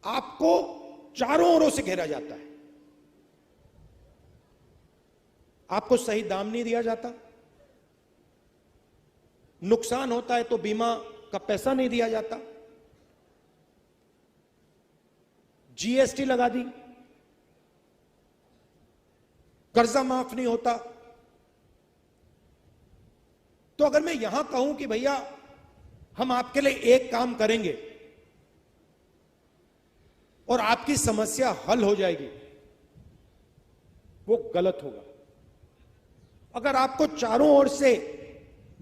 आपको चारों ओरों से घेरा जाता है, आपको सही दाम नहीं दिया जाता, नुकसान होता है तो बीमा का पैसा नहीं दिया जाता, जीएसटी लगा दी, कर्जा माफ नहीं होता। तो अगर मैं यहां कहूं कि भैया हम आपके लिए एक काम करेंगे और आपकी समस्या हल हो जाएगी, वो गलत होगा। अगर आपको चारों ओर से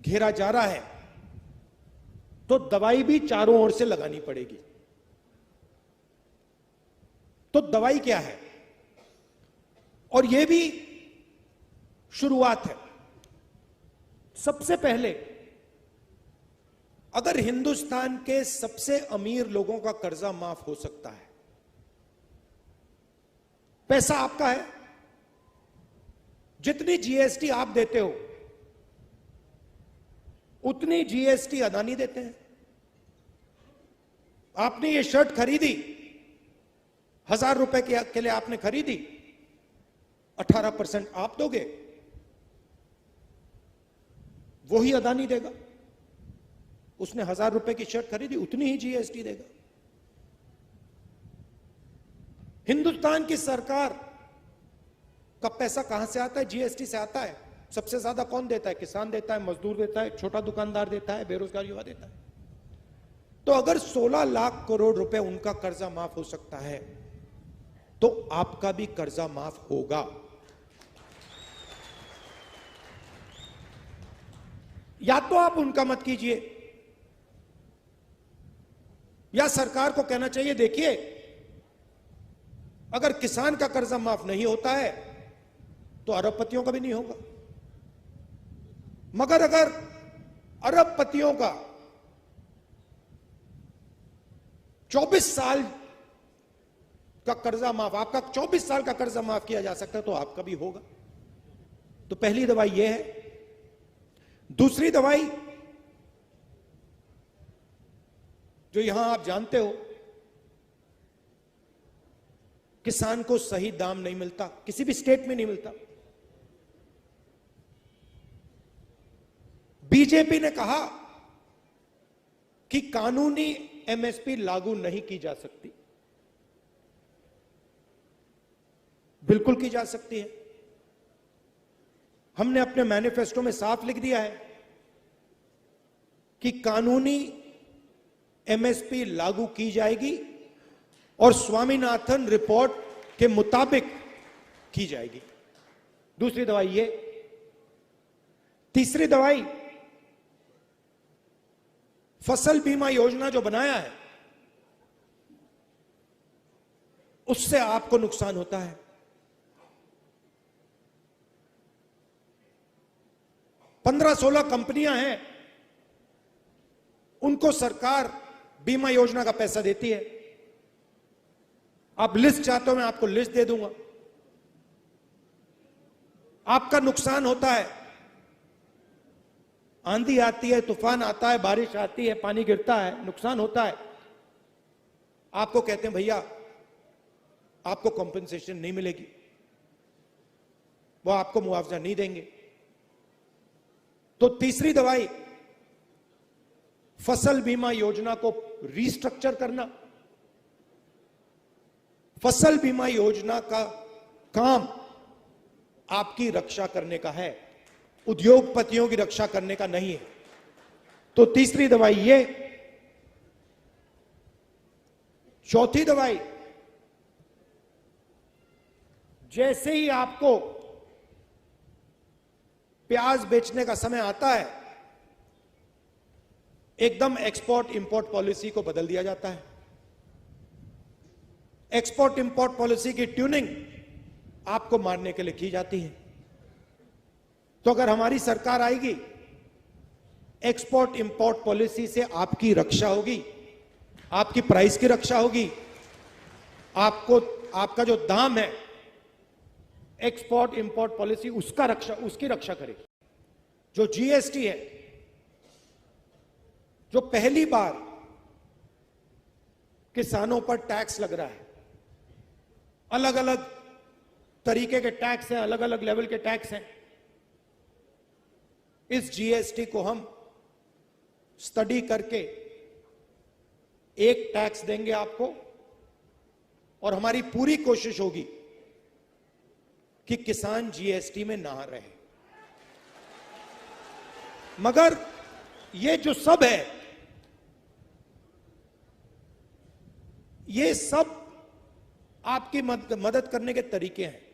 घेरा जा रहा है तो दवाई भी चारों ओर से लगानी पड़ेगी। तो दवाई क्या है? और यह भी शुरुआत है। सबसे पहले अगर हिंदुस्तान के सबसे अमीर लोगों का कर्जा माफ हो सकता है, पैसा आपका है, जितनी जीएसटी आप देते हो उतनी जीएसटी अदानी देते हैं। आपने ये शर्ट खरीदी, 1000 रुपए के लिए आपने खरीदी, 18% आप दोगे, वही अदानी देगा। उसने 1000 रुपए की शर्ट खरीदी, उतनी ही जीएसटी देगा। हिंदुस्तान की सरकार का पैसा कहां से आता है? जीएसटी से आता है। सबसे ज्यादा कौन देता है? किसान देता है, मजदूर देता है, छोटा दुकानदार देता है, बेरोजगार युवा देता है। तो अगर 16 लाख करोड़ रुपए उनका कर्जा माफ हो सकता है तो आपका भी कर्जा माफ होगा। या तो आप उनका मत कीजिए, या सरकार को कहना चाहिए देखिए अगर किसान का कर्जा माफ नहीं होता है तो अरबपतियों का भी नहीं होगा, मगर अगर अरबपतियों का 24 साल का कर्जा माफ, आपका 24 साल का कर्जा माफ किया जा सकता है तो आपका भी होगा। तो पहली दवाई यह है। दूसरी दवाई जो यहां आप जानते हो, किसान को सही दाम नहीं मिलता, किसी भी स्टेट में नहीं मिलता। बीजेपी ने कहा कि कानूनी एमएसपी लागू नहीं की जा सकती। बिल्कुल की जा सकती है। हमने अपने मैनिफेस्टो में साफ लिख दिया है कि कानूनी एमएसपी लागू की जाएगी और स्वामीनाथन रिपोर्ट के मुताबिक की जाएगी। दूसरी दवाई ये। तीसरी दवाई, फसल बीमा योजना जो बनाया है उससे आपको नुकसान होता है। 15-16 कंपनियां हैं, उनको सरकार बीमा योजना का पैसा देती है। आप लिस्ट चाहते हो, मैं आपको लिस्ट दे दूंगा। आपका नुकसान होता है, आंधी आती है, तूफान आता है, बारिश आती है, पानी गिरता है, नुकसान होता है। आपको कहते हैं भैया आपको कॉम्पेंसेशन नहीं मिलेगी, वो आपको मुआवजा नहीं देंगे। तो तीसरी दवाई, फसल बीमा योजना को रीस्ट्रक्चर करना। फसल बीमा योजना का काम आपकी रक्षा करने का है, उद्योगपतियों की रक्षा करने का नहीं है। तो तीसरी दवाई ये। चौथी दवाई, जैसे ही आपको प्याज बेचने का समय आता है, एकदम एक्सपोर्ट इंपोर्ट पॉलिसी को बदल दिया जाता है। एक्सपोर्ट इंपोर्ट पॉलिसी की ट्यूनिंग आपको मारने के लिए की जाती है। तो अगर हमारी सरकार आएगी, एक्सपोर्ट इंपोर्ट पॉलिसी से आपकी रक्षा होगी, आपकी प्राइस की रक्षा होगी, आपको आपका जो दाम है एक्सपोर्ट इंपोर्ट पॉलिसी उसकी रक्षा करेगी। जो जीएसटी है, जो पहली बार किसानों पर टैक्स लग रहा है, अलग अलग तरीके के टैक्स हैं, अलग अलग लेवल के टैक्स हैं। इस जीएसटी को हम स्टडी करके एक टैक्स देंगे आपको, और हमारी पूरी कोशिश होगी कि किसान जीएसटी में ना रहे। मगर ये जो सब है, ये सब आपकी मदद करने के तरीके हैं।